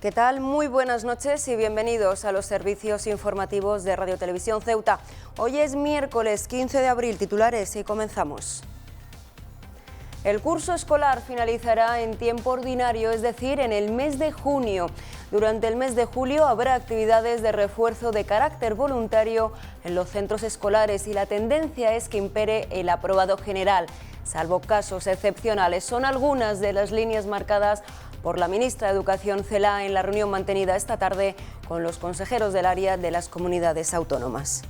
¿Qué tal? Muy buenas noches y bienvenidos a los servicios informativos de Radio Televisión Ceuta. Hoy es miércoles 15 de abril, titulares y comenzamos. El curso escolar finalizará en tiempo ordinario, es decir, en el mes de junio. Durante el mes de julio habrá actividades de refuerzo de carácter voluntario en los centros escolares y la tendencia es que impere el aprobado general. Salvo casos excepcionales, son algunas de las líneas marcadas por la ministra de Educación, Celaá, en la reunión mantenida esta tarde con los consejeros del área de las comunidades autónomas.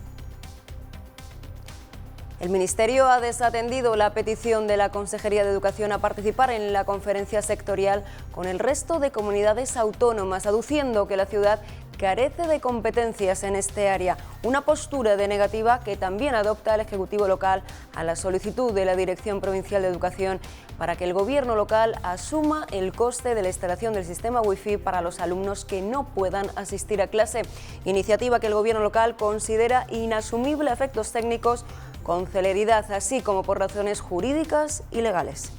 El Ministerio ha desatendido la petición de la Consejería de Educación a participar en la conferencia sectorial con el resto de comunidades autónomas, aduciendo que la ciudad carece de competencias en este área, una postura de negativa que también adopta el Ejecutivo local a la solicitud de la Dirección Provincial de Educación para que el Gobierno local asuma el coste de la instalación del sistema Wi-Fi para los alumnos que no puedan asistir a clase, iniciativa que el Gobierno local considera inasumible a efectos técnicos con celeridad, así como por razones jurídicas y legales.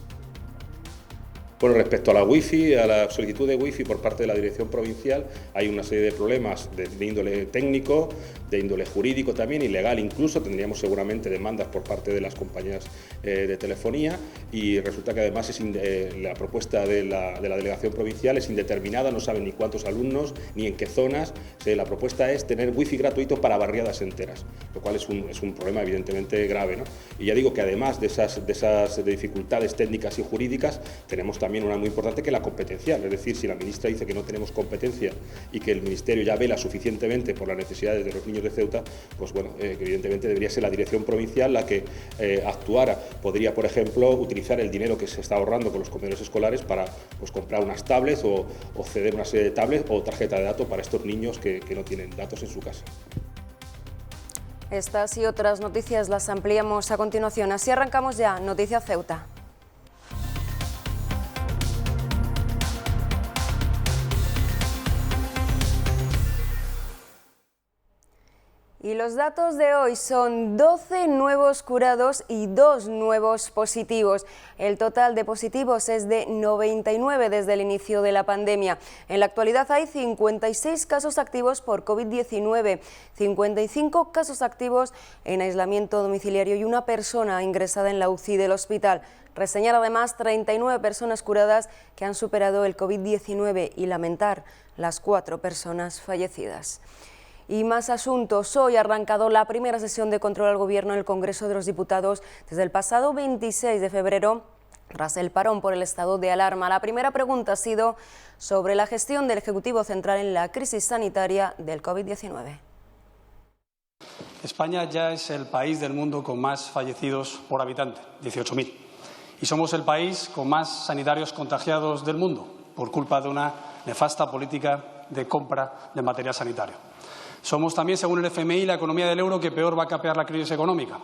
Bueno, respecto a la Wi-Fi, a la solicitud de Wi-Fi por parte de la Dirección Provincial, hay una serie de problemas de índole técnico, de índole jurídico también y legal incluso. Tendríamos seguramente demandas por parte de las compañías de telefonía y resulta que además la propuesta de la Delegación Provincial es indeterminada, no saben ni cuántos alumnos ni en qué zonas. La propuesta es tener Wi-Fi gratuito para barriadas enteras, lo cual es un problema evidentemente grave, ¿no? Y ya digo que además de esas dificultades técnicas y jurídicas, tenemos también una muy importante que es la competencial, es decir, si la ministra dice que no tenemos competencia y que el Ministerio ya vela suficientemente por las necesidades de los niños de Ceuta, pues bueno, evidentemente debería ser la Dirección Provincial la que actuara. Podría, por ejemplo, utilizar el dinero que se está ahorrando con los comedores escolares para pues, comprar unas tablets o ceder una serie de tablets o tarjeta de datos para estos niños que no tienen datos en su casa. Estas y otras noticias las ampliamos a continuación. Así arrancamos ya Noticias Ceuta. Y los datos de hoy son 12 nuevos curados y 2 nuevos positivos. El total de positivos es de 99 desde el inicio de la pandemia. En la actualidad hay 56 casos activos por COVID-19, 55 casos activos en aislamiento domiciliario y una persona ingresada en la UCI del hospital. Reseñar además 39 personas curadas que han superado el COVID-19 y lamentar las 4 personas fallecidas. Y más asuntos. Hoy ha arrancado la primera sesión de control al Gobierno en el Congreso de los Diputados desde el pasado 26 de febrero, tras el parón por el estado de alarma. La primera pregunta ha sido sobre la gestión del Ejecutivo Central en la crisis sanitaria del COVID-19. España ya es el país del mundo con más fallecidos por habitante, 18.000. Y somos el país con más sanitarios contagiados del mundo, por culpa de una nefasta política de compra de material sanitario. Somos también, según el FMI, la economía del euro que peor va a capear la crisis económica.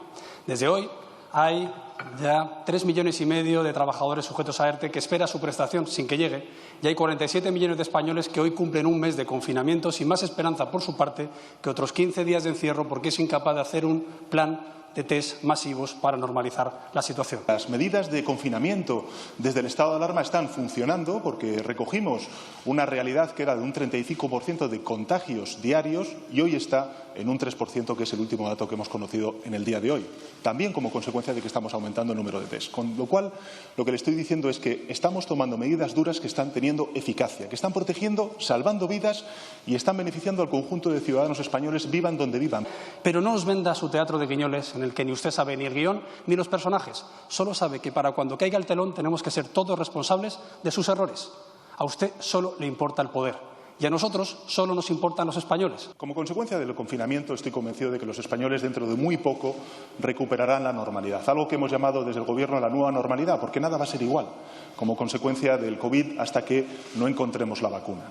Desde hoy hay ya 3,5 millones de trabajadores sujetos a ERTE que espera su prestación sin que llegue y hay 47 millones de españoles que hoy cumplen un mes de confinamiento sin más esperanza por su parte que otros 15 días de encierro porque es incapaz de hacer un plan de test masivos para normalizar la situación. Las medidas de confinamiento desde el estado de alarma están funcionando porque recogimos una realidad que era de un 35% de contagios diarios y hoy está en un 3%, que es el último dato que hemos conocido en el día de hoy. También como consecuencia de que estamos aumentando el número de test. Con lo cual, lo que le estoy diciendo es que estamos tomando medidas duras que están teniendo eficacia, que están protegiendo, salvando vidas y están beneficiando al conjunto de ciudadanos españoles, vivan donde vivan. Pero no os venda su teatro de guiñoles en el que ni usted sabe ni el guión ni los personajes. Solo sabe que para cuando caiga el telón tenemos que ser todos responsables de sus errores. A usted solo le importa el poder. Y a nosotros solo nos importan los españoles. Como consecuencia del confinamiento, estoy convencido de que los españoles dentro de muy poco recuperarán la normalidad, algo que hemos llamado desde el Gobierno la nueva normalidad, porque nada va a ser igual como consecuencia del COVID hasta que no encontremos la vacuna.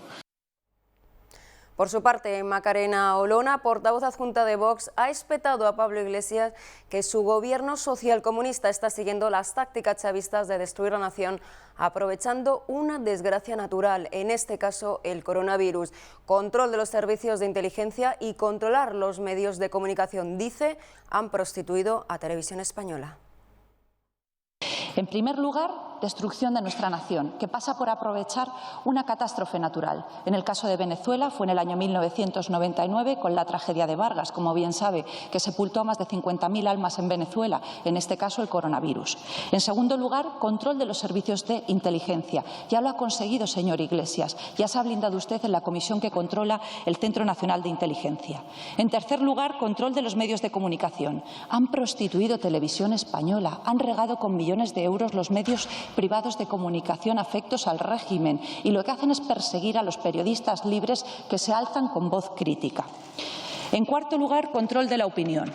Por su parte, Macarena Olona, portavoz adjunta de Vox, ha espetado a Pablo Iglesias que su gobierno socialcomunista está siguiendo las tácticas chavistas de destruir la nación, aprovechando una desgracia natural, en este caso el coronavirus. Control de los servicios de inteligencia y controlar los medios de comunicación, dice, han prostituido a Televisión Española. En primer lugar, destrucción de nuestra nación, que pasa por aprovechar una catástrofe natural. En el caso de Venezuela fue en el año 1999 con la tragedia de Vargas, como bien sabe, que sepultó a más de 50.000 almas en Venezuela, en este caso el coronavirus. En segundo lugar, control de los servicios de inteligencia. Ya lo ha conseguido, señor Iglesias. Ya se ha blindado usted en la comisión que controla el Centro Nacional de Inteligencia. En tercer lugar, control de los medios de comunicación. Han prostituido Televisión Española, han regado con millones de euros los medios privados de comunicación afectos al régimen y lo que hacen es perseguir a los periodistas libres que se alzan con voz crítica. En cuarto lugar, control de la opinión,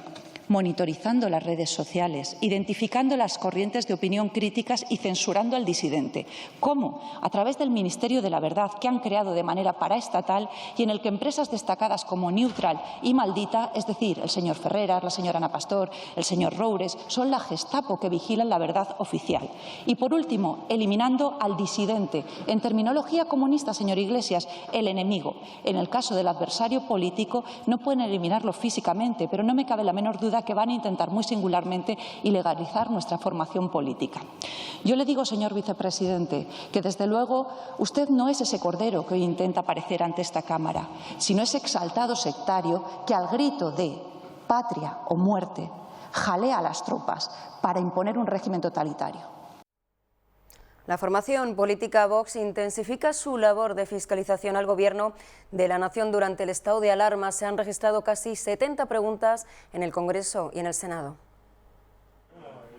monitorizando las redes sociales, identificando las corrientes de opinión críticas y censurando al disidente. ¿Cómo? A través del Ministerio de la Verdad, que han creado de manera paraestatal y en el que empresas destacadas como Neutral y Maldita, es decir, el señor Ferreras, la señora Ana Pastor, el señor Roures, son la Gestapo que vigilan la verdad oficial. Y, por último, eliminando al disidente. En terminología comunista, señor Iglesias, el enemigo. En el caso del adversario político, no pueden eliminarlo físicamente, pero no me cabe la menor duda que van a intentar muy singularmente ilegalizar nuestra formación política. Yo le digo, señor vicepresidente, que desde luego usted no es ese cordero que hoy intenta aparecer ante esta Cámara, sino ese exaltado sectario que al grito de patria o muerte jalea a las tropas para imponer un régimen totalitario. La formación política Vox intensifica su labor de fiscalización al Gobierno de la Nación durante el estado de alarma. Se han registrado casi 70 preguntas en el Congreso y en el Senado.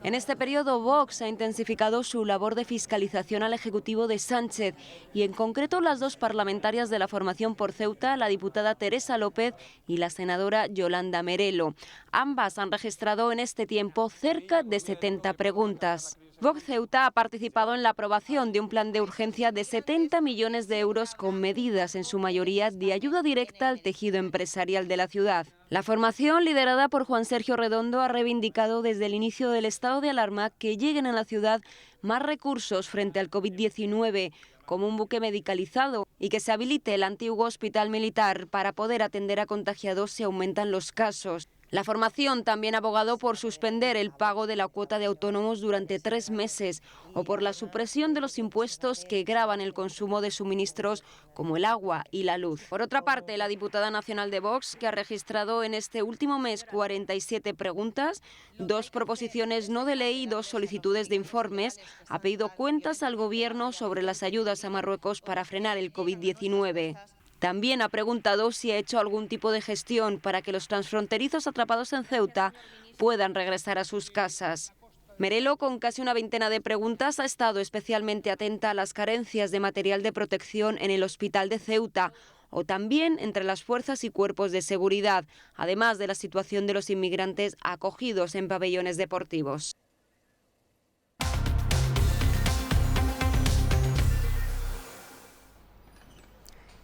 En este periodo, Vox ha intensificado su labor de fiscalización al Ejecutivo de Sánchez y, en concreto, las dos parlamentarias de la formación por Ceuta, la diputada Teresa López y la senadora Yolanda Merelo. Ambas han registrado en este tiempo cerca de 70 preguntas. Vox Ceuta ha participado en la aprobación de un plan de urgencia de 70 millones de euros con medidas, en su mayoría, de ayuda directa al tejido empresarial de la ciudad. La formación, liderada por Juan Sergio Redondo, ha reivindicado desde el inicio del estado de alarma que lleguen a la ciudad más recursos frente al COVID-19, como un buque medicalizado, y que se habilite el antiguo hospital militar para poder atender a contagiados si aumentan los casos. La formación también ha abogado por suspender el pago de la cuota de autónomos durante 3 meses o por la supresión de los impuestos que gravan el consumo de suministros como el agua y la luz. Por otra parte, la diputada nacional de Vox, que ha registrado en este último mes 47 preguntas, 2 proposiciones no de ley y 2 solicitudes de informes, ha pedido cuentas al Gobierno sobre las ayudas a Marruecos para frenar el COVID-19. También ha preguntado si ha hecho algún tipo de gestión para que los transfronterizos atrapados en Ceuta puedan regresar a sus casas. Merelo, con casi una veintena de preguntas, ha estado especialmente atenta a las carencias de material de protección en el hospital de Ceuta o también entre las fuerzas y cuerpos de seguridad, además de la situación de los inmigrantes acogidos en pabellones deportivos.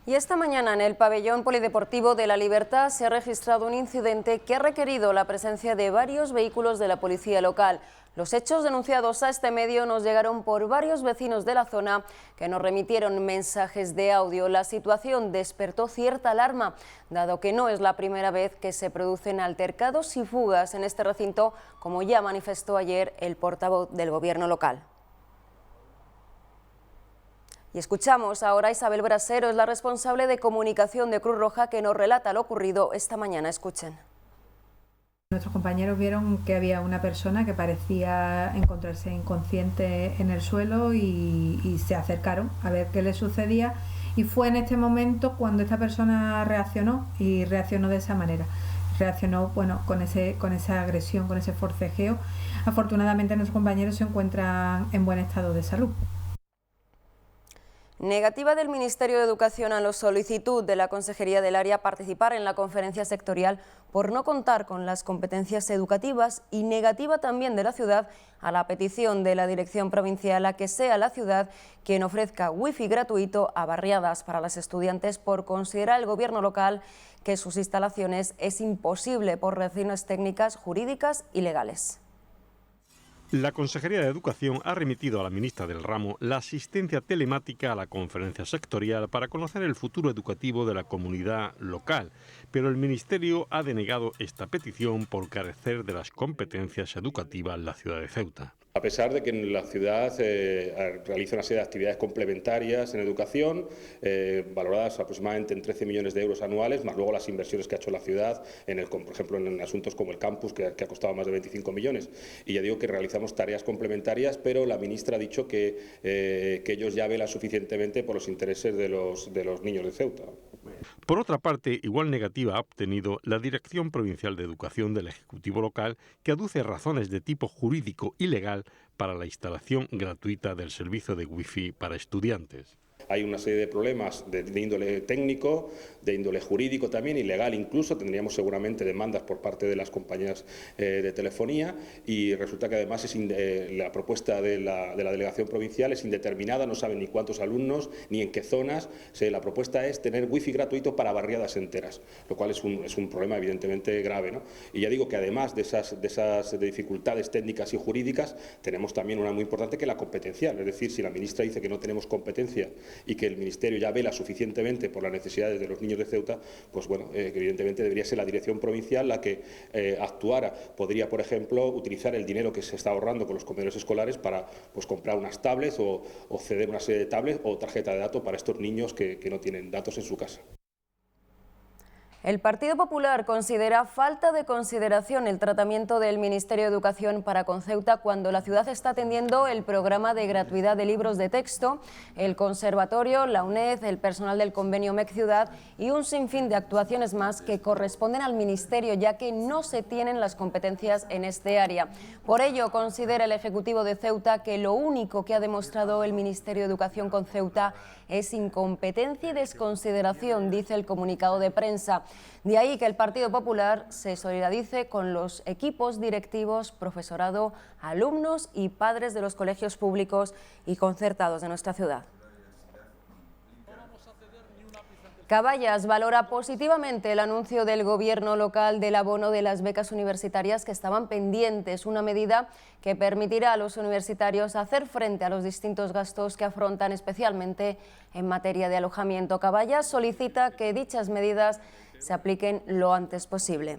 Y esta mañana en el pabellón polideportivo de La Libertad se ha registrado un incidente que ha requerido la presencia de varios vehículos de la policía local. Los hechos denunciados a este medio nos llegaron por varios vecinos de la zona que nos remitieron mensajes de audio. La situación despertó cierta alarma, dado que no es la primera vez que se producen altercados y fugas en este recinto, como ya manifestó ayer el portavoz del Gobierno local. Y escuchamos ahora a Isabel Brasero, es la responsable de comunicación de Cruz Roja, que nos relata lo ocurrido esta mañana. Escuchen. Nuestros compañeros vieron que había una persona que parecía encontrarse inconsciente en el suelo y se acercaron a ver qué le sucedía, y fue en este momento cuando esta persona reaccionó de esa manera. Reaccionó con esa agresión, con ese forcejeo. Afortunadamente nuestros compañeros se encuentran en buen estado de salud. Negativa del Ministerio de Educación a la solicitud de la Consejería del Área a participar en la conferencia sectorial por no contar con las competencias educativas, y negativa también de la ciudad a la petición de la Dirección Provincial a que sea la ciudad quien ofrezca wifi gratuito a barriadas para las estudiantes, por considerar el Gobierno local que sus instalaciones es imposible por razones técnicas, jurídicas y legales. La Consejería de Educación ha remitido a la ministra del ramo la asistencia telemática a la conferencia sectorial para conocer el futuro educativo de la comunidad local, pero el Ministerio ha denegado esta petición por carecer de las competencias educativas en la ciudad de Ceuta. A pesar de que en la ciudad realiza una serie de actividades complementarias en educación, valoradas aproximadamente en 13 millones de euros anuales, más luego las inversiones que ha hecho la ciudad, por ejemplo, en asuntos como el campus, que ha costado más de 25 millones. Y ya digo que realizamos tareas complementarias, pero la ministra ha dicho que ellos ya velan suficientemente por los intereses de los niños de Ceuta. Por otra parte, igual negativa ha obtenido la Dirección Provincial de Educación del Ejecutivo Local, que aduce razones de tipo jurídico y legal para la instalación gratuita del servicio de Wi-Fi para estudiantes. Hay una serie de problemas de índole técnico, de índole jurídico también y legal incluso. Tendríamos seguramente demandas por parte de las compañías de telefonía y resulta que además la propuesta de la delegación provincial es indeterminada, no saben ni cuántos alumnos ni en qué zonas. La propuesta es tener wifi gratuito para barriadas enteras, lo cual es un problema evidentemente grave, ¿no? Y ya digo que además de esas dificultades técnicas y jurídicas, tenemos también una muy importante que es la competencial. Es decir, si la ministra dice que no tenemos competencia y que el Ministerio ya vela suficientemente por las necesidades de los niños de Ceuta, pues bueno, evidentemente debería ser la Dirección Provincial la que actuara. Podría, por ejemplo, utilizar el dinero que se está ahorrando con los comedores escolares para comprar unas tablets o ceder una serie de tablets o tarjeta de datos para estos niños que no tienen datos en su casa. El Partido Popular considera falta de consideración el tratamiento del Ministerio de Educación para con Ceuta cuando la ciudad está atendiendo el programa de gratuidad de libros de texto, el Conservatorio, la UNED, el personal del convenio MEC Ciudad y un sinfín de actuaciones más que corresponden al Ministerio, ya que no se tienen las competencias en este área. Por ello, considera el Ejecutivo de Ceuta que lo único que ha demostrado el Ministerio de Educación con Ceuta es incompetencia y desconsideración, dice el comunicado de prensa. De ahí que el Partido Popular se solidarice con los equipos directivos, profesorado, alumnos y padres de los colegios públicos y concertados de nuestra ciudad. Caballas valora positivamente el anuncio del Gobierno local del abono de las becas universitarias que estaban pendientes, una medida que permitirá a los universitarios hacer frente a los distintos gastos que afrontan, especialmente en materia de alojamiento. Caballas solicita que dichas medidas se apliquen lo antes posible.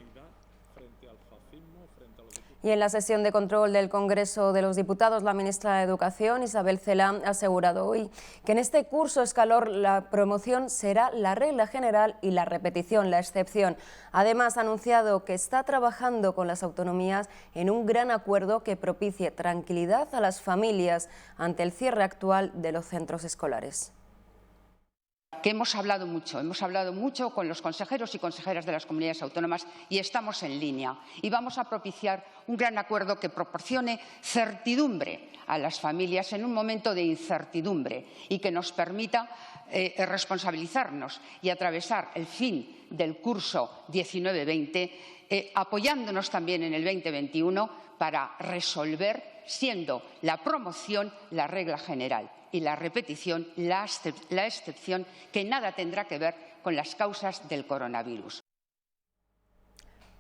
Y en la sesión de control del Congreso de los Diputados, la ministra de Educación, Isabel Celaá, ha asegurado hoy que en este curso escolar la promoción será la regla general y la repetición la excepción. Además, ha anunciado que está trabajando con las autonomías en un gran acuerdo que propicie tranquilidad a las familias ante el cierre actual de los centros escolares. Que hemos hablado mucho con los consejeros y consejeras de las comunidades autónomas y estamos en línea. Y vamos a propiciar un gran acuerdo que proporcione certidumbre a las familias en un momento de incertidumbre y que nos permita responsabilizarnos y atravesar el fin del curso 19-20, apoyándonos también en el 2021 para resolver, siendo la promoción la regla general y la repetición la excepción, que nada tendrá que ver con las causas del coronavirus.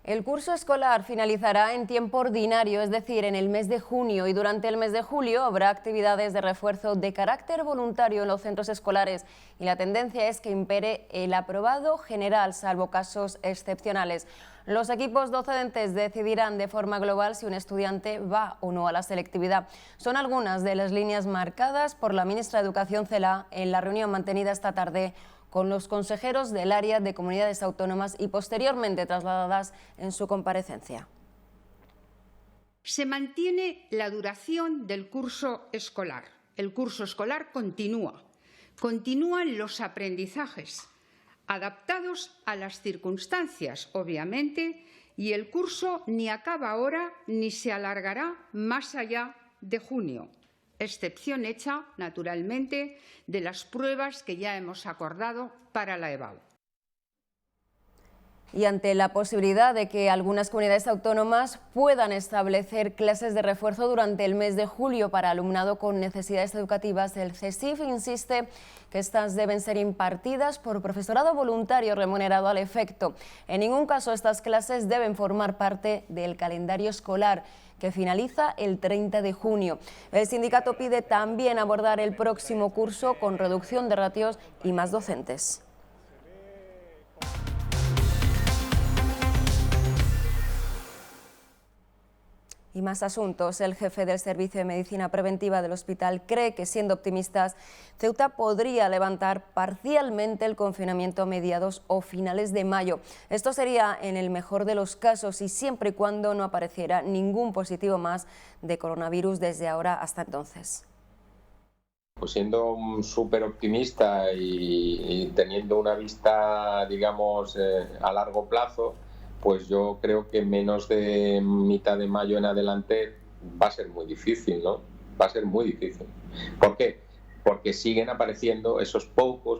El curso escolar finalizará en tiempo ordinario, es decir, en el mes de junio, y durante el mes de julio habrá actividades de refuerzo de carácter voluntario en los centros escolares y la tendencia es que impere el aprobado general, salvo casos excepcionales. Los equipos docentes decidirán de forma global si un estudiante va o no a la selectividad. Son algunas de las líneas marcadas por la ministra de Educación, Celaá, en la reunión mantenida esta tarde con los consejeros del área de comunidades autónomas y posteriormente trasladadas en su comparecencia. Se mantiene la duración del curso escolar. El curso escolar continúa. Continúan los aprendizajes, adaptados a las circunstancias, obviamente, y el curso ni acaba ahora ni se alargará más allá de junio, excepción hecha, naturalmente, de las pruebas que ya hemos acordado para la EBAU. Y ante la posibilidad de que algunas comunidades autónomas puedan establecer clases de refuerzo durante el mes de julio para alumnado con necesidades educativas, el CESIF insiste que estas deben ser impartidas por profesorado voluntario remunerado al efecto. En ningún caso estas clases deben formar parte del calendario escolar, que finaliza el 30 de junio. El sindicato pide también abordar el próximo curso con reducción de ratios y más docentes. Y más asuntos. El jefe del Servicio de Medicina Preventiva del hospital cree que, siendo optimistas, Ceuta podría levantar parcialmente el confinamiento a mediados o finales de mayo. Esto sería en el mejor de los casos y siempre y cuando no apareciera ningún positivo más de coronavirus desde ahora hasta entonces. Pues siendo súper optimista y teniendo una vista, digamos, a largo plazo, pues yo creo que menos de mitad de mayo en adelante va a ser muy difícil, ¿no? Va a ser muy difícil. ¿Por qué? Porque siguen apareciendo esos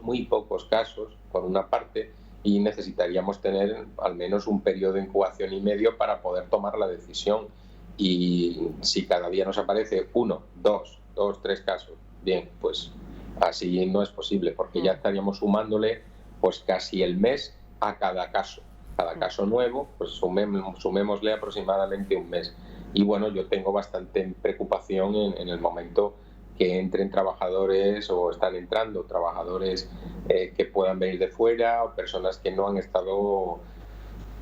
muy pocos casos, por una parte, y necesitaríamos tener al menos un periodo de incubación y medio para poder tomar la decisión. Y si cada día nos aparece 1, 2, 3 casos, bien, pues así no es posible, porque ya estaríamos sumándole pues casi el mes a cada caso. Cada caso nuevo, pues sumémosle aproximadamente un mes. Y bueno, yo tengo bastante preocupación en el momento que entren trabajadores o están entrando trabajadores que puedan venir de fuera o personas que no han estado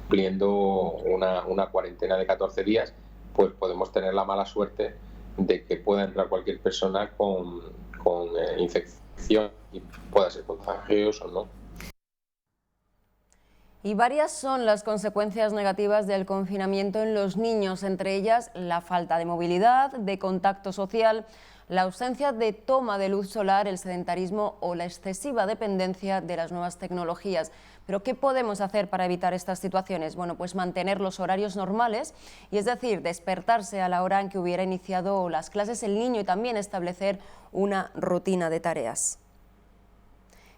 cumpliendo una cuarentena de 14 días, pues podemos tener la mala suerte de que pueda entrar cualquier persona con infección y pueda ser contagioso, ¿no? Y varias son las consecuencias negativas del confinamiento en los niños, entre ellas la falta de movilidad, de contacto social, la ausencia de toma de luz solar, el sedentarismo o la excesiva dependencia de las nuevas tecnologías. ¿Pero qué podemos hacer para evitar estas situaciones? Bueno, pues mantener los horarios normales, y es decir, despertarse a la hora en que hubiera iniciado las clases el niño y también establecer una rutina de tareas.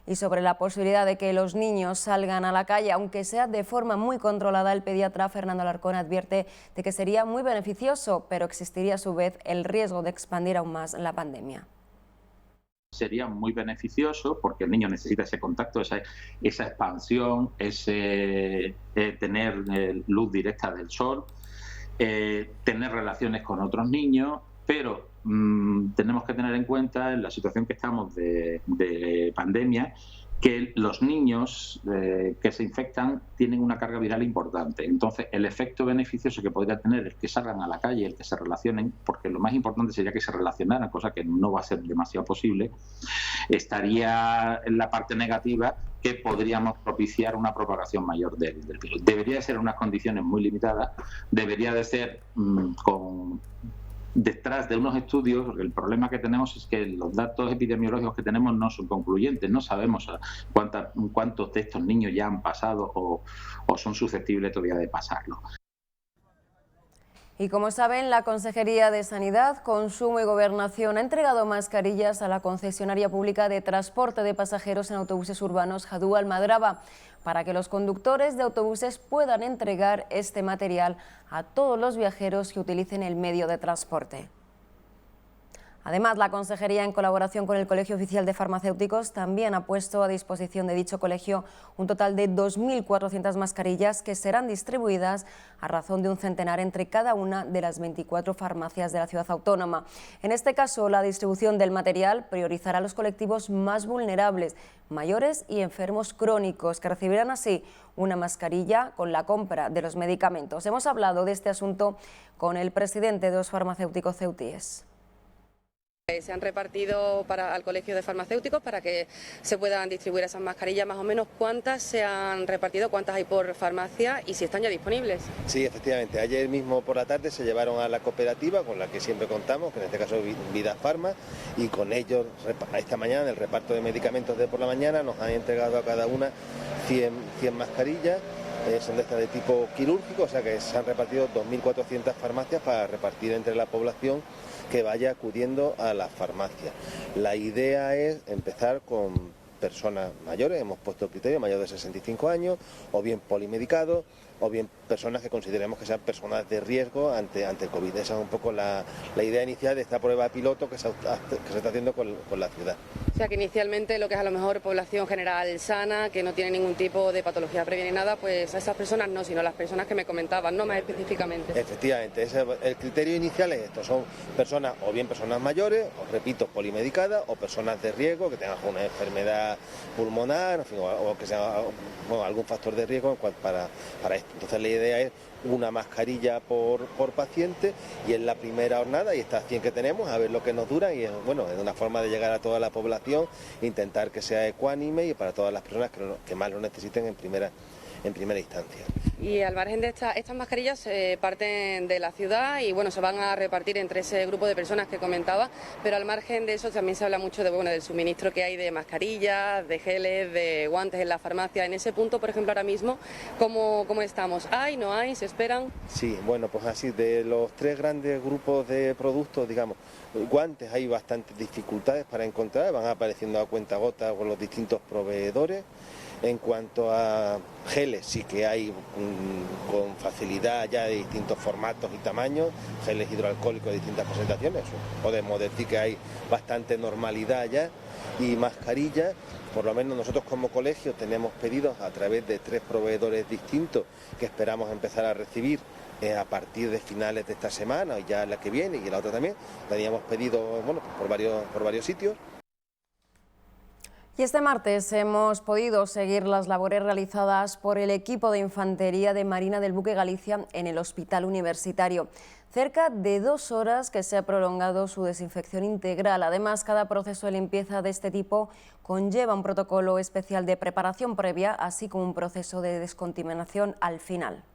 Y sobre la posibilidad de que los niños salgan a la calle, aunque sea de forma muy controlada, el pediatra Fernando Alarcón advierte de que sería muy beneficioso, pero existiría a su vez el riesgo de expandir aún más la pandemia. Sería muy beneficioso porque el niño necesita ese contacto, esa expansión, ese tener luz directa del sol, tener relaciones con otros niños, pero tenemos que tener en cuenta en la situación que estamos de pandemia que los niños que se infectan tienen una carga viral importante. Entonces, el efecto beneficioso que podría tener es que salgan a la calle, el que se relacionen, porque lo más importante sería que se relacionaran, cosa que no va a ser demasiado posible. Estaría en la parte negativa que podríamos propiciar una propagación mayor del virus. Debería de ser en unas condiciones muy limitadas, debería de ser detrás de unos estudios, porque el problema que tenemos es que los datos epidemiológicos que tenemos no son concluyentes, no sabemos cuántos de estos niños ya han pasado o son susceptibles todavía de pasarlo. Y como saben, la Consejería de Sanidad, Consumo y Gobernación ha entregado mascarillas a la concesionaria pública de transporte de pasajeros en autobuses urbanos Jadú Almadraba, para que los conductores de autobuses puedan entregar este material a todos los viajeros que utilicen el medio de transporte. Además, la Consejería, en colaboración con el Colegio Oficial de Farmacéuticos, también ha puesto a disposición de dicho colegio un total de 2.400 mascarillas que serán distribuidas a razón de un centenar entre cada una de las 24 farmacias de la ciudad autónoma. En este caso, la distribución del material priorizará a los colectivos más vulnerables, mayores y enfermos crónicos, que recibirán así una mascarilla con la compra de los medicamentos. Hemos hablado de este asunto con el presidente de los farmacéuticos ceutíes. Se han repartido al Colegio de Farmacéuticos para que se puedan distribuir esas mascarillas. Más o menos, ¿cuántas se han repartido? ¿Cuántas hay por farmacia? Y si están ya disponibles. Sí, efectivamente. Ayer mismo por la tarde se llevaron a la cooperativa con la que siempre contamos, que en este caso es Vida Farma, y con ellos esta mañana, en el reparto de medicamentos de por la mañana, nos han entregado a cada una 100 mascarillas. Son de estas de tipo quirúrgico, o sea que se han repartido 2.400 farmacias para repartir entre la población que vaya acudiendo a las farmacias. La idea es empezar con personas mayores, hemos puesto el criterio, mayores de 65 años, o bien polimedicados, o bien personas que consideremos que sean personas de riesgo ante el COVID. Esa es un poco la idea inicial de esta prueba piloto que se está haciendo con la ciudad. O sea que inicialmente lo que es a lo mejor población general sana, que no tiene ningún tipo de patología previa ni nada, pues a esas personas no, sino las personas que me comentaban, no más específicamente. Efectivamente, el criterio inicial es esto, son personas o bien personas mayores, os repito, polimedicadas, o personas de riesgo que tengan una enfermedad pulmonar, en fin, o que sea algún factor de riesgo para Entonces la idea es una mascarilla por paciente, y es la primera jornada y estas 100 que tenemos, a ver lo que nos dura, y bueno, es una forma de llegar a toda la población, intentar que sea ecuánime y para todas las personas que más lo necesiten en primera instancia. Y al margen de estas mascarillas parten de la ciudad y bueno, se van a repartir entre ese grupo de personas que comentaba, pero al margen de eso también se habla mucho del suministro que hay de mascarillas, de geles, de guantes en la farmacia. En ese punto, por ejemplo, ahora mismo, ¿cómo estamos? ¿Hay, no hay, se esperan? Sí, bueno, pues así, de los 3 grandes grupos de productos, digamos, guantes hay bastantes dificultades para encontrar, van apareciendo a cuentagotas con los distintos proveedores. En cuanto a geles, sí que hay con facilidad ya de distintos formatos y tamaños, geles hidroalcohólicos de distintas presentaciones, podemos decir que hay bastante normalidad ya. Y mascarillas, por lo menos nosotros como colegio tenemos pedidos a través de 3 proveedores distintos que esperamos empezar a recibir a partir de finales de esta semana, y ya la que viene y la otra también. Teníamos pedido, bueno, por varios sitios. Y este martes hemos podido seguir las labores realizadas por el equipo de Infantería de Marina del buque Galicia en el Hospital Universitario. Cerca de 2 horas que se ha prolongado su desinfección integral. Además, cada proceso de limpieza de este tipo conlleva un protocolo especial de preparación previa, así como un proceso de descontaminación al final.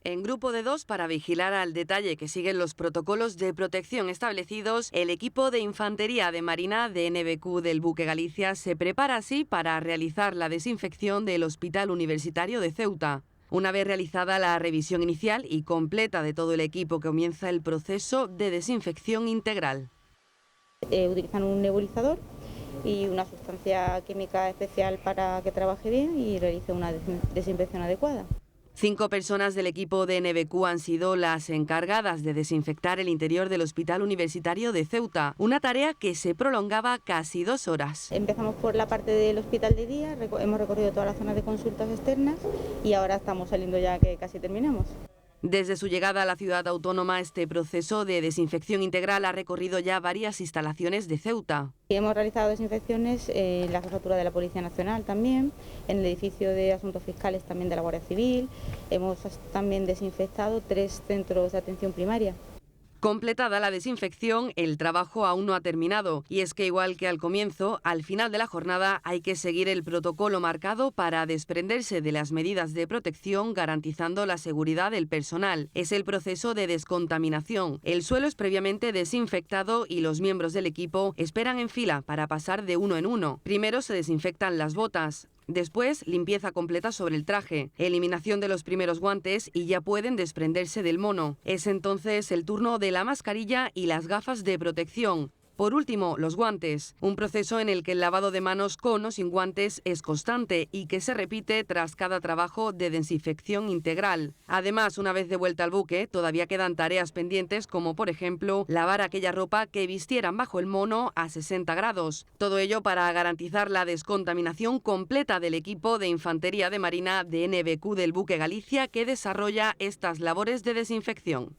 En grupo de 2, para vigilar al detalle que siguen los protocolos de protección establecidos, el equipo de Infantería de Marina de NBQ del buque Galicia se prepara así para realizar la desinfección del Hospital Universitario de Ceuta. Una vez realizada la revisión inicial y completa de todo el equipo, comienza el proceso de desinfección integral. Utilizan un nebulizador y una sustancia química especial para que trabaje bien y realice una desinfección adecuada. 5 personas del equipo de NBQ han sido las encargadas de desinfectar el interior del Hospital Universitario de Ceuta, una tarea que se prolongaba casi 2 horas. Empezamos por la parte del hospital de día, hemos recorrido toda la zona de consultas externas y ahora estamos saliendo ya que casi terminamos. Desde su llegada a la ciudad autónoma, este proceso de desinfección integral ha recorrido ya varias instalaciones de Ceuta. Hemos realizado desinfecciones en la jefatura de la Policía Nacional también, en el edificio de Asuntos Fiscales también de la Guardia Civil. Hemos también desinfectado 3 centros de atención primaria. Completada la desinfección, el trabajo aún no ha terminado, y es que igual que al comienzo, al final de la jornada hay que seguir el protocolo marcado para desprenderse de las medidas de protección, garantizando la seguridad del personal. Es el proceso de descontaminación. El suelo es previamente desinfectado y los miembros del equipo esperan en fila para pasar de uno en uno. Primero se desinfectan las botas. Después, limpieza completa sobre el traje, eliminación de los primeros guantes y ya pueden desprenderse del mono. Es entonces el turno de la mascarilla y las gafas de protección. Por último, los guantes, un proceso en el que el lavado de manos con o sin guantes es constante y que se repite tras cada trabajo de desinfección integral. Además, una vez de vuelta al buque, todavía quedan tareas pendientes como, por ejemplo, lavar aquella ropa que vistieran bajo el mono a 60 grados. Todo ello para garantizar la descontaminación completa del equipo de Infantería de Marina de NBQ del buque Galicia que desarrolla estas labores de desinfección.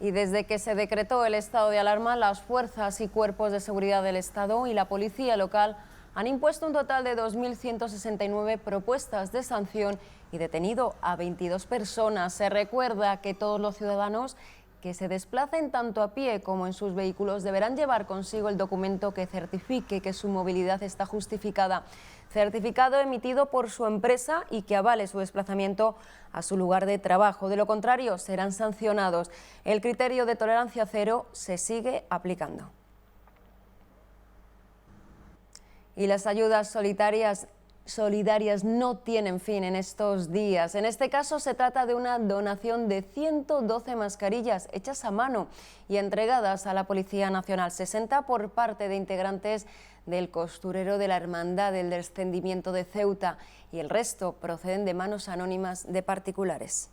Y desde que se decretó el estado de alarma, las fuerzas y cuerpos de seguridad del Estado y la policía local han impuesto un total de 2.169 propuestas de sanción y detenido a 22 personas. Se recuerda que todos los ciudadanos que se desplacen tanto a pie como en sus vehículos deberán llevar consigo el documento que certifique que su movilidad está justificada. Certificado emitido por su empresa y que avale su desplazamiento a su lugar de trabajo. De lo contrario, serán sancionados. El criterio de tolerancia cero se sigue aplicando. Y las ayudas solidarias no tienen fin en estos días. En este caso se trata de una donación de 112 mascarillas hechas a mano y entregadas a la Policía Nacional, 60 por parte de integrantes del costurero de la Hermandad del Descendimiento de Ceuta y el resto proceden de manos anónimas de particulares.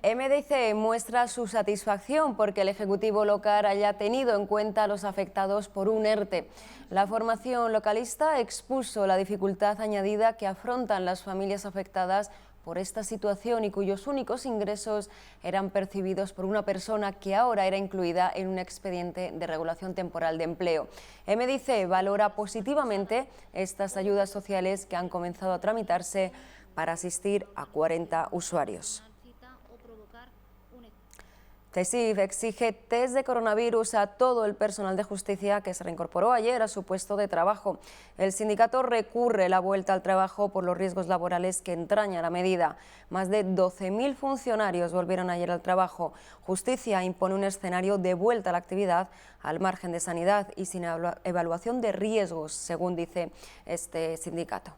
MDC muestra su satisfacción porque el Ejecutivo local haya tenido en cuenta a los afectados por un ERTE. La formación localista expuso la dificultad añadida que afrontan las familias afectadas por esta situación y cuyos únicos ingresos eran percibidos por una persona que ahora era incluida en un expediente de regulación temporal de empleo. MDC valora positivamente estas ayudas sociales que han comenzado a tramitarse para asistir a 40 usuarios. CESIF exige test de coronavirus a todo el personal de justicia que se reincorporó ayer a su puesto de trabajo. El sindicato recurre la vuelta al trabajo por los riesgos laborales que entraña la medida. Más de 12.000 funcionarios volvieron ayer al trabajo. Justicia impone un escenario de vuelta a la actividad al margen de sanidad y sin evaluación de riesgos, según dice este sindicato.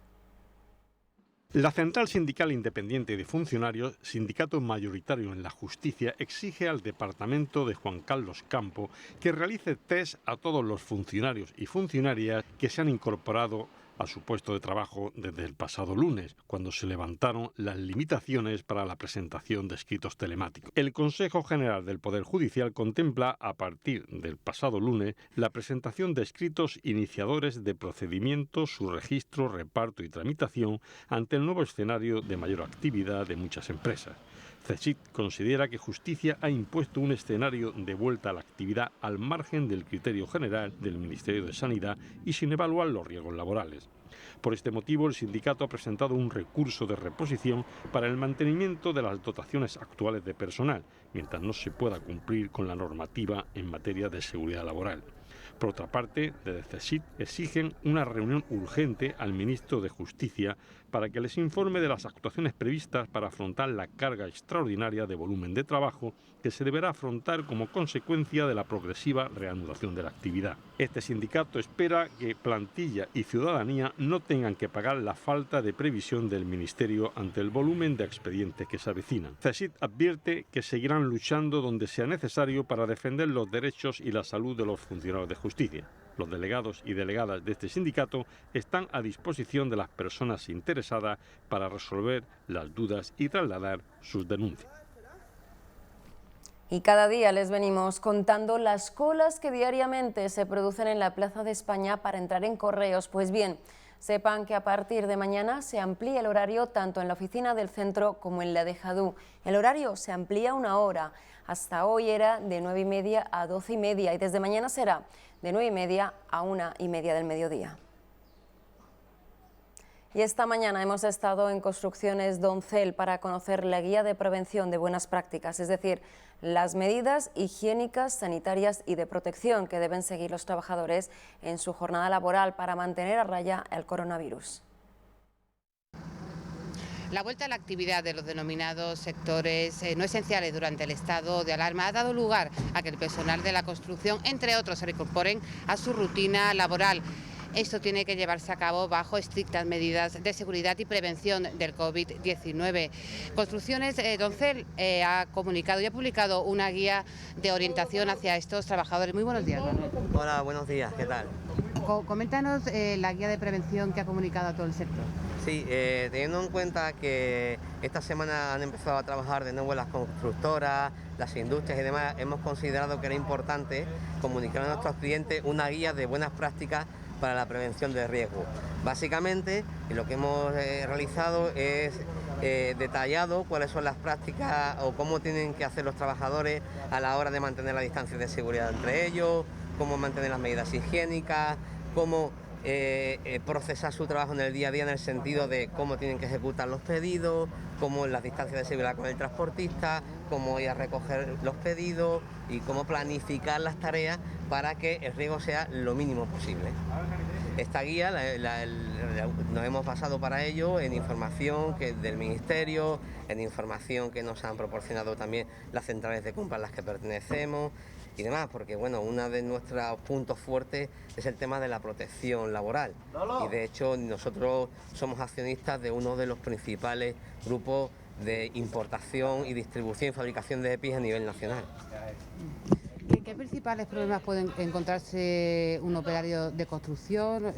La Central Sindical Independiente de Funcionarios, sindicato mayoritario en la justicia, exige al departamento de Juan Carlos Campo que realice test a todos los funcionarios y funcionarias que se han incorporado a su puesto de trabajo desde el pasado lunes, cuando se levantaron las limitaciones para la presentación de escritos telemáticos. El Consejo General del Poder Judicial contempla, a partir del pasado lunes, la presentación de escritos iniciadores de procedimientos, su registro, reparto y tramitación ante el nuevo escenario de mayor actividad de muchas empresas. CESIF considera que Justicia ha impuesto un escenario de vuelta a la actividad al margen del criterio general del Ministerio de Sanidad y sin evaluar los riesgos laborales. Por este motivo, el sindicato ha presentado un recurso de reposición para el mantenimiento de las dotaciones actuales de personal, mientras no se pueda cumplir con la normativa en materia de seguridad laboral. Por otra parte, desde CESIF exigen una reunión urgente al ministro de Justicia para que les informe de las actuaciones previstas para afrontar la carga extraordinaria de volumen de trabajo que se deberá afrontar como consecuencia de la progresiva reanudación de la actividad. Este sindicato espera que plantilla y ciudadanía no tengan que pagar la falta de previsión del Ministerio ante el volumen de expedientes que se avecinan. CESIF advierte que seguirán luchando donde sea necesario para defender los derechos y la salud de los funcionarios de justicia. Los delegados y delegadas de este sindicato están a disposición de las personas interesadas para resolver las dudas y trasladar sus denuncias. Y cada día les venimos contando las colas que diariamente se producen en la Plaza de España para entrar en correos. Pues bien, sepan que a partir de mañana se amplía el horario tanto en la oficina del centro como en la de Jadú. El horario se amplía 1 hora. Hasta hoy era de 9:30 a 12:30 y desde mañana será de 9:30 a 1:30 del mediodía. Y esta mañana hemos estado en Construcciones Doncel para conocer la guía de prevención de buenas prácticas, es decir, las medidas higiénicas, sanitarias y de protección que deben seguir los trabajadores en su jornada laboral para mantener a raya el coronavirus. La vuelta a la actividad de los denominados sectores no esenciales durante el estado de alarma ha dado lugar a que el personal de la construcción, entre otros, se reincorporen a su rutina laboral. Esto tiene que llevarse a cabo bajo estrictas medidas de seguridad y prevención del COVID-19. Construcciones Doncel ha comunicado y ha publicado una guía de orientación hacia estos trabajadores. Muy buenos días, Manuel. Hola, buenos días, ¿qué tal? Coméntanos la guía de prevención que ha comunicado a todo el sector. Sí, teniendo en cuenta que esta semana han empezado a trabajar de nuevo las constructoras, las industrias y demás, hemos considerado que era importante comunicar a nuestros clientes una guía de buenas prácticas para la prevención de riesgo. Básicamente, lo que hemos realizado es detallado cuáles son las prácticas o cómo tienen que hacer los trabajadores a la hora de mantener la distancia de seguridad entre ellos, cómo mantener las medidas higiénicas, cómo procesar su trabajo en el día a día en el sentido de cómo tienen que ejecutar los pedidos, cómo las distancias de seguridad con el transportista, cómo ir a recoger los pedidos y cómo planificar las tareas para que el riesgo sea lo mínimo posible. Esta guía nos hemos basado para ello en información del Ministerio, en información que nos han proporcionado también las centrales de compra a las que pertenecemos y demás, porque bueno, uno de nuestros puntos fuertes es el tema de la protección laboral y de hecho nosotros somos accionistas de uno de los principales grupos de importación y distribución y fabricación de EPIs a nivel nacional. ¿Qué principales problemas pueden encontrarse un operario de construcción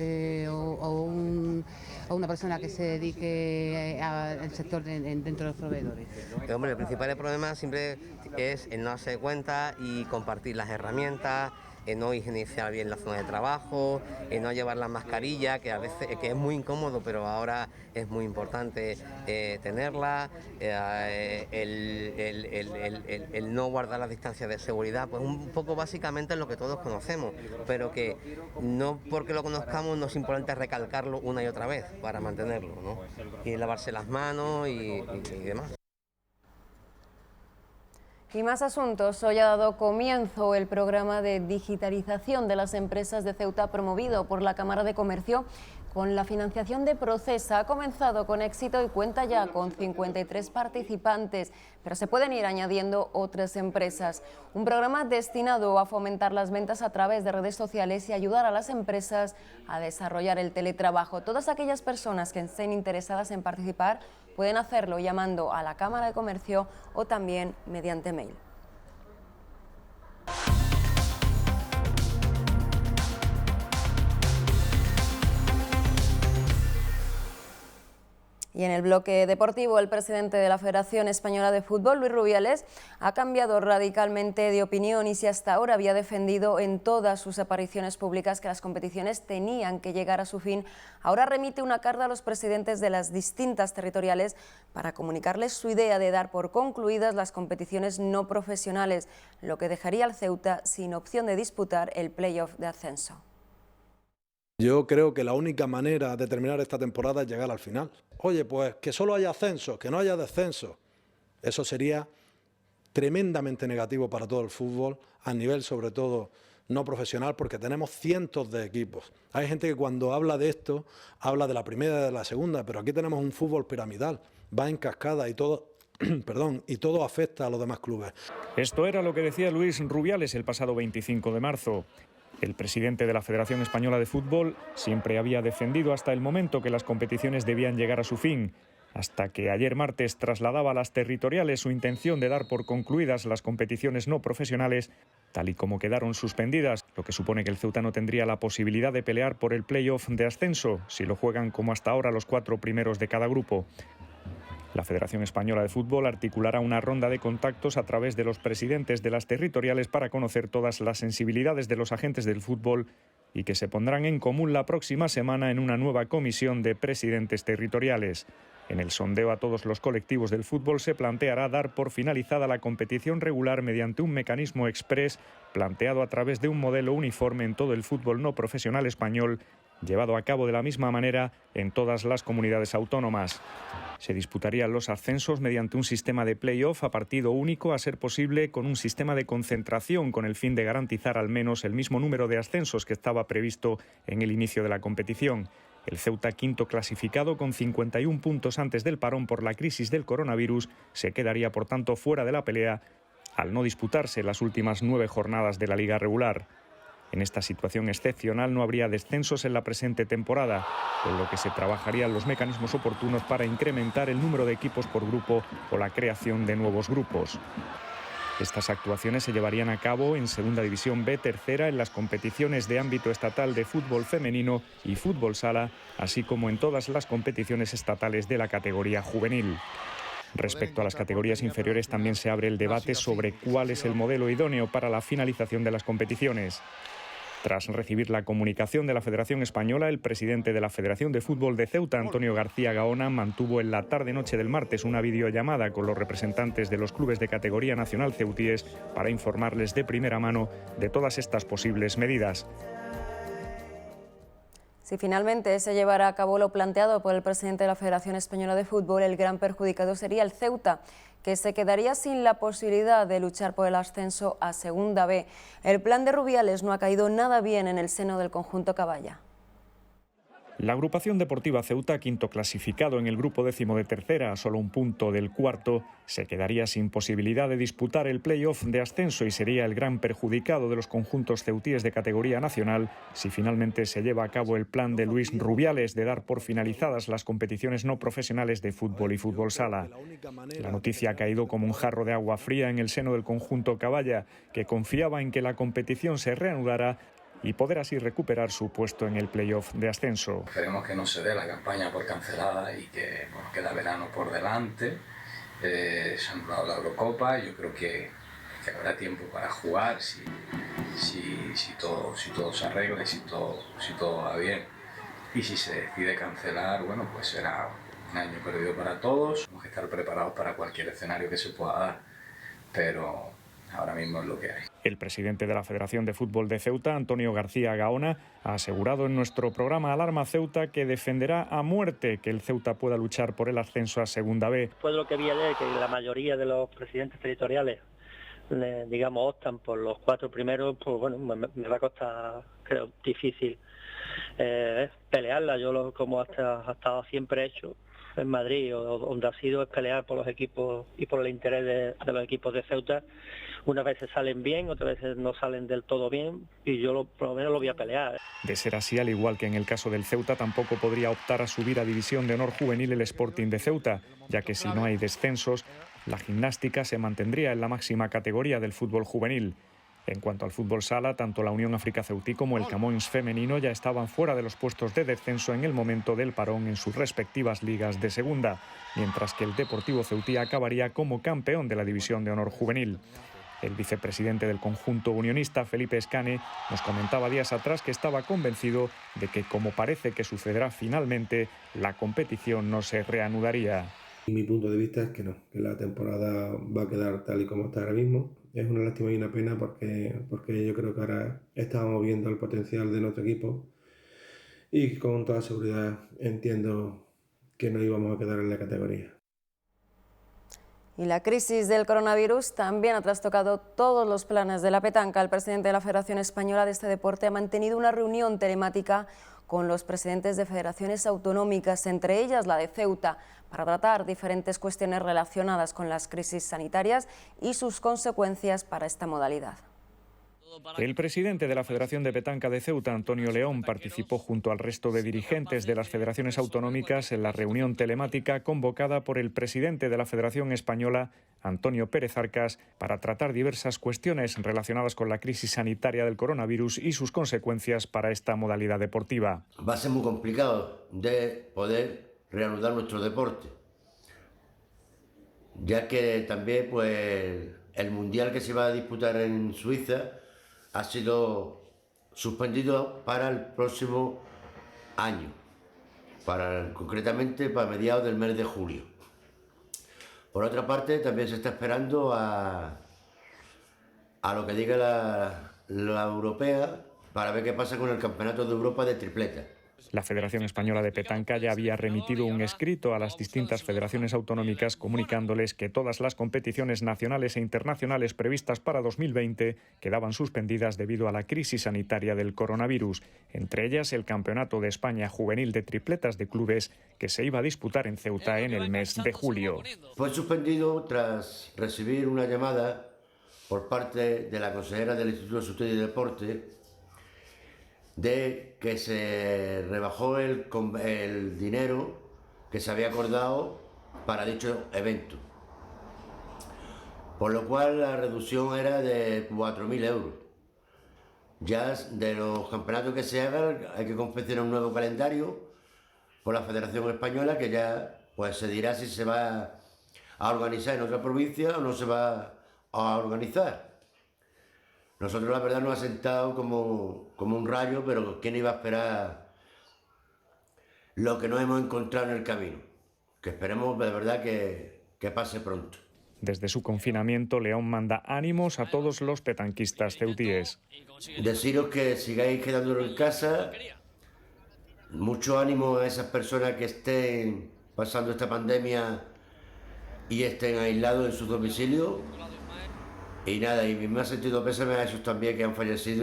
o una persona que se dedique al sector dentro de los proveedores? Hombre, el principal problema siempre es el no darse cuenta y compartir las herramientas, no higienizar bien la zona de trabajo, no llevar la mascarilla, que a veces que es muy incómodo, pero ahora es muy importante tenerla, el no guardar las distancias de seguridad, pues un poco básicamente lo que todos conocemos, pero que no porque lo conozcamos no es importante recalcarlo una y otra vez para mantenerlo, ¿no? Y lavarse las manos y demás. Y más asuntos. Hoy ha dado comienzo el programa de digitalización de las empresas de Ceuta promovido por la Cámara de Comercio con la financiación de Procesa. Ha comenzado con éxito y cuenta ya con 53 participantes, pero se pueden ir añadiendo otras empresas. Un programa destinado a fomentar las ventas a través de redes sociales y ayudar a las empresas a desarrollar el teletrabajo. Todas aquellas personas que estén interesadas en participar pueden hacerlo llamando a la Cámara de Comercio o también mediante mail. Y en el bloque deportivo, el presidente de la Federación Española de Fútbol, Luis Rubiales, ha cambiado radicalmente de opinión y si hasta ahora había defendido en todas sus apariciones públicas que las competiciones tenían que llegar a su fin, ahora remite una carta a los presidentes de las distintas territoriales para comunicarles su idea de dar por concluidas las competiciones no profesionales, lo que dejaría al Ceuta sin opción de disputar el play-off de ascenso. Yo creo que la única manera de terminar esta temporada es llegar al final. Oye, pues que solo haya ascenso, que no haya descenso. Eso sería tremendamente negativo para todo el fútbol, a nivel sobre todo no profesional, porque tenemos cientos de equipos. Hay gente que cuando habla de esto, habla de la primera y de la segunda, pero aquí tenemos un fútbol piramidal, va en cascada y todo, y todo afecta a los demás clubes. Esto era lo que decía Luis Rubiales el pasado 25 de marzo. El presidente de la Federación Española de Fútbol siempre había defendido hasta el momento que las competiciones debían llegar a su fin, hasta que ayer martes trasladaba a las territoriales su intención de dar por concluidas las competiciones no profesionales, tal y como quedaron suspendidas, lo que supone que el Ceuta no tendría la posibilidad de pelear por el play-off de ascenso, si lo juegan como hasta ahora los 4 primeros de cada grupo. La Federación Española de Fútbol articulará una ronda de contactos a través de los presidentes de las territoriales para conocer todas las sensibilidades de los agentes del fútbol y que se pondrán en común la próxima semana en una nueva comisión de presidentes territoriales. En el sondeo a todos los colectivos del fútbol se planteará dar por finalizada la competición regular mediante un mecanismo exprés planteado a través de un modelo uniforme en todo el fútbol no profesional español, llevado a cabo de la misma manera en todas las comunidades autónomas. Se disputarían los ascensos mediante un sistema de play-off a partido único, a ser posible con un sistema de concentración con el fin de garantizar al menos el mismo número de ascensos que estaba previsto en el inicio de la competición. El Ceuta, quinto clasificado con 51 puntos antes del parón por la crisis del coronavirus, se quedaría por tanto fuera de la pelea al no disputarse las últimas 9 jornadas de la liga regular. En esta situación excepcional no habría descensos en la presente temporada, con lo que se trabajarían los mecanismos oportunos para incrementar el número de equipos por grupo o la creación de nuevos grupos. Estas actuaciones se llevarían a cabo en Segunda División B, tercera, en las competiciones de ámbito estatal de fútbol femenino y fútbol sala, así como en todas las competiciones estatales de la categoría juvenil. Respecto a las categorías inferiores también se abre el debate sobre cuál es el modelo idóneo para la finalización de las competiciones. Tras recibir la comunicación de la Federación Española, el presidente de la Federación de Fútbol de Ceuta, Antonio García Gaona, mantuvo en la tarde-noche del martes una videollamada con los representantes de los clubes de categoría nacional ceutíes para informarles de primera mano de todas estas posibles medidas. Si finalmente se llevara a cabo lo planteado por el presidente de la Federación Española de Fútbol, el gran perjudicado sería el Ceuta, que se quedaría sin la posibilidad de luchar por el ascenso a Segunda B. El plan de Rubiales no ha caído nada bien en el seno del conjunto Caballa. La agrupación deportiva Ceuta, quinto clasificado en el grupo décimo de tercera, a solo un punto del cuarto, se quedaría sin posibilidad de disputar el play-off de ascenso y sería el gran perjudicado de los conjuntos ceutíes de categoría nacional si finalmente se lleva a cabo el plan de Luis Rubiales de dar por finalizadas las competiciones no profesionales de fútbol y fútbol sala. La noticia ha caído como un jarro de agua fría en el seno del conjunto Caballa, que confiaba en que la competición se reanudara y poder así recuperar su puesto en el play-off de ascenso. Esperemos que no se dé la campaña por cancelada y que queda verano por delante. Se ha anulado la Eurocopa y yo creo que habrá tiempo para jugar si si todo se arregla y si todo va bien. Y si se decide cancelar, bueno, pues será un año perdido para todos. Tenemos que estar preparados para cualquier escenario que se pueda dar, pero ahora mismo es lo que hay. El presidente de la Federación de Fútbol de Ceuta, Antonio García Gaona, ha asegurado en nuestro programa Alarma Ceuta que defenderá a muerte que el Ceuta pueda luchar por el ascenso a Segunda B. Después de lo que vi ayer, que la mayoría de los presidentes territoriales, digamos, optan por los 4 primeros, pues bueno, me va a costar, creo, difícil pelearla. Yo, como hasta siempre he hecho en Madrid, o donde ha sido, es pelear por los equipos y por el interés de los equipos de Ceuta. Unas veces salen bien, otras veces no salen del todo bien, y yo por lo menos lo voy a pelear. De ser así, al igual que en el caso del Ceuta, tampoco podría optar a subir a División de Honor Juvenil el Sporting de Ceuta, ya que si no hay descensos, la gimnástica se mantendría en la máxima categoría del fútbol juvenil. En cuanto al fútbol sala, tanto la Unión África Ceutí como el Camões femenino ya estaban fuera de los puestos de descenso en el momento del parón en sus respectivas ligas de segunda, mientras que el Deportivo Ceutí acabaría como campeón de la División de Honor Juvenil. El vicepresidente del conjunto unionista, Felipe Escane, nos comentaba días atrás que estaba convencido de que, como parece que sucederá finalmente, la competición no se reanudaría. Mi punto de vista es que no, que la temporada va a quedar tal y como está ahora mismo. Es una lástima y una pena porque yo creo que ahora estábamos viendo el potencial de nuestro equipo y con toda seguridad entiendo que no íbamos a quedar en la categoría. Y la crisis del coronavirus también ha trastocado todos los planes de la petanca. El presidente de la Federación Española de este deporte ha mantenido una reunión telemática con los presidentes de federaciones autonómicas, entre ellas la de Ceuta, para tratar diferentes cuestiones relacionadas con las crisis sanitarias y sus consecuencias para esta modalidad. El presidente de la Federación de Petanca de Ceuta, Antonio León, participó junto al resto de dirigentes de las federaciones autonómicas en la reunión telemática convocada por el presidente de la Federación Española, Antonio Pérez Arcas, para tratar diversas cuestiones relacionadas con la crisis sanitaria del coronavirus y sus consecuencias para esta modalidad deportiva. Va a ser muy complicado de poder reanudar nuestro deporte, ya que también pues el mundial que se va a disputar en Suiza ha sido suspendido para el próximo año, concretamente para mediados del mes de julio. Por otra parte, también se está esperando a lo que diga la europea para ver qué pasa con el Campeonato de Europa de tripleta. La Federación Española de Petanca ya había remitido un escrito a las distintas federaciones autonómicas comunicándoles que todas las competiciones nacionales e internacionales previstas para 2020 quedaban suspendidas debido a la crisis sanitaria del coronavirus, entre ellas el Campeonato de España Juvenil de Tripletas de Clubes, que se iba a disputar en Ceuta en el mes de julio. Fue suspendido tras recibir una llamada por parte de la consejera del Instituto de Estudio y Deporte de que se rebajó el dinero que se había acordado para dicho evento, por lo cual la reducción era de 4.000 euros. Ya de los campeonatos que se hagan hay que confeccionar un nuevo calendario por la Federación Española, que ya pues se dirá si se va a organizar en otra provincia o no se va a organizar. Nosotros la verdad nos ha sentado como un rayo, pero ¿quién iba a esperar lo que nos hemos encontrado en el camino? Que esperemos de verdad que pase pronto. Desde su confinamiento, León manda ánimos a todos los petanquistas ceutíes. Deciros que sigáis quedándonos en casa, mucho ánimo a esas personas que estén pasando esta pandemia y estén aislados en sus domicilios. Y nada, y mi más sentido pésame a esos también que han fallecido.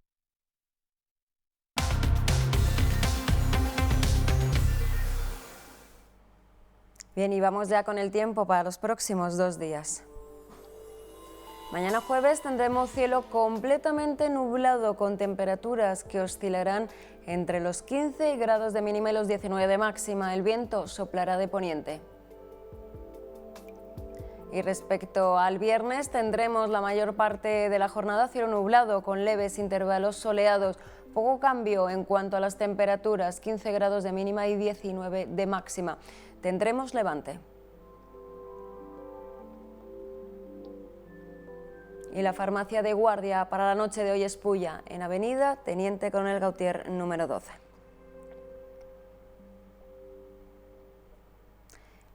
Bien, y vamos ya con el tiempo para los próximos 2 días. Mañana jueves tendremos cielo completamente nublado con temperaturas que oscilarán entre los 15 grados de mínima y los 19 de máxima. El viento soplará de poniente. Y respecto al viernes, tendremos la mayor parte de la jornada cielo nublado con leves intervalos soleados. Poco cambio en cuanto a las temperaturas, 15 grados de mínima y 19 de máxima. Tendremos levante. Y la farmacia de guardia para la noche de hoy es Pulla, en Avenida Teniente Coronel Gautier número 12.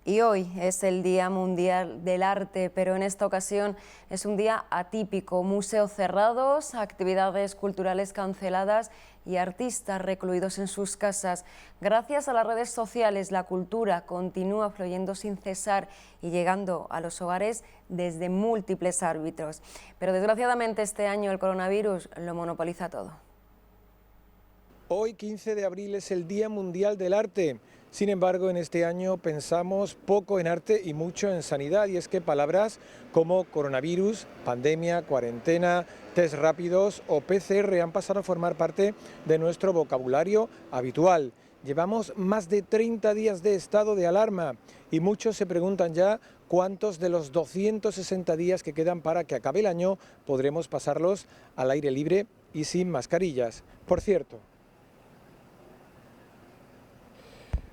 Y hoy es el Día Mundial del Arte, pero en esta ocasión es un día atípico. Museos cerrados, actividades culturales canceladas y artistas recluidos en sus casas. Gracias a las redes sociales, la cultura continúa fluyendo sin cesar y llegando a los hogares desde múltiples ámbitos. Pero desgraciadamente este año el coronavirus lo monopoliza todo. Hoy, 15 de abril, es el Día Mundial del Arte. Sin embargo, en este año pensamos poco en arte y mucho en sanidad, y es que palabras como coronavirus, pandemia, cuarentena, test rápidos o PCR han pasado a formar parte de nuestro vocabulario habitual. Llevamos más de 30 días de estado de alarma y muchos se preguntan ya cuántos de los 260 días que quedan para que acabe el año podremos pasarlos al aire libre y sin mascarillas. Por cierto,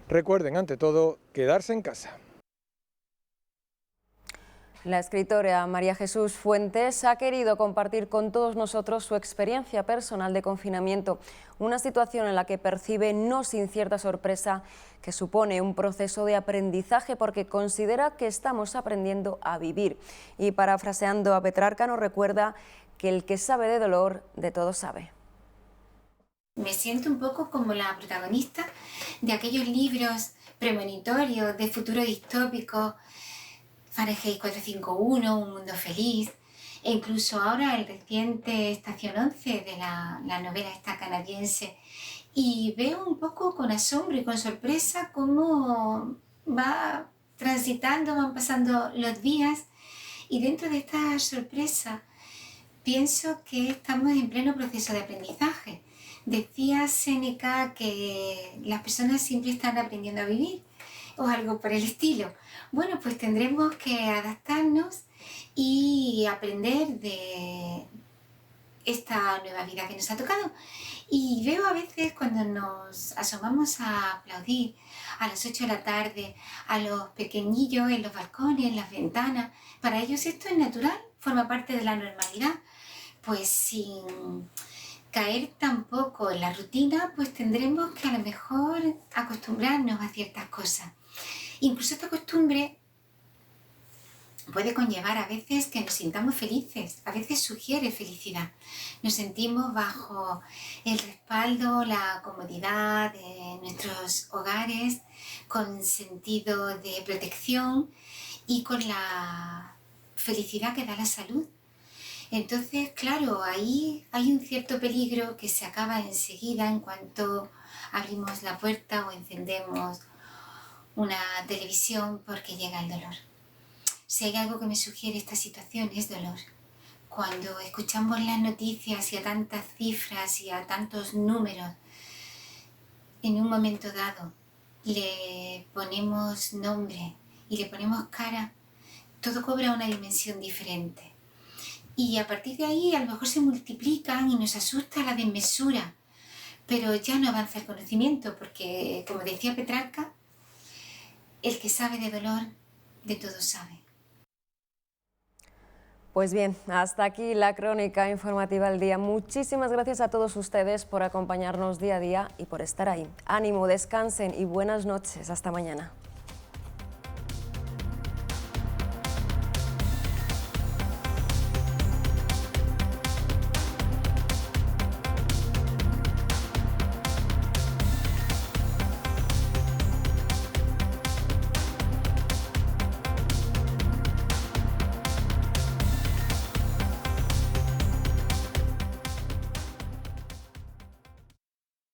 recuerden, ante todo, quedarse en casa. La escritora María Jesús Fuentes ha querido compartir con todos nosotros su experiencia personal de confinamiento, una situación en la que percibe, no sin cierta sorpresa, que supone un proceso de aprendizaje porque considera que estamos aprendiendo a vivir. Y parafraseando a Petrarca nos recuerda que el que sabe de dolor, de todo sabe. Me siento un poco como la protagonista de aquellos libros premonitorios de futuro distópico, Fahrenheit 451, Un mundo feliz, e incluso ahora el reciente Estación 11 de la novela esta canadiense. Y veo un poco con asombro y con sorpresa cómo va transitando, van pasando los días, y dentro de esta sorpresa pienso que estamos en pleno proceso de aprendizaje. Decía Séneca que las personas siempre están aprendiendo a vivir o algo por el estilo. Bueno, pues tendremos que adaptarnos y aprender de esta nueva vida que nos ha tocado. Y veo a veces cuando nos asomamos a aplaudir a las 8 de la tarde a los pequeñillos en los balcones, en las ventanas, para ellos esto es natural, forma parte de la normalidad. Pues sin caer tampoco en la rutina, pues tendremos que a lo mejor acostumbrarnos a ciertas cosas. Incluso esta costumbre puede conllevar a veces que nos sintamos felices, a veces sugiere felicidad. Nos sentimos bajo el respaldo, la comodidad de nuestros hogares, con sentido de protección y con la felicidad que da la salud. Entonces, claro, ahí hay un cierto peligro que se acaba enseguida en cuanto abrimos la puerta o encendemos una televisión porque llega el dolor. Si hay algo que me sugiere esta situación es dolor. Cuando escuchamos las noticias y a tantas cifras y a tantos números, en un momento dado le ponemos nombre y le ponemos cara, todo cobra una dimensión diferente. Y a partir de ahí a lo mejor se multiplican y nos asusta la desmesura, pero ya no avanza el conocimiento porque, como decía Petrarca, el que sabe de dolor, de todo sabe. Pues bien, hasta aquí la crónica informativa del día. Muchísimas gracias a todos ustedes por acompañarnos día a día y por estar ahí. Ánimo, descansen y buenas noches. Hasta mañana.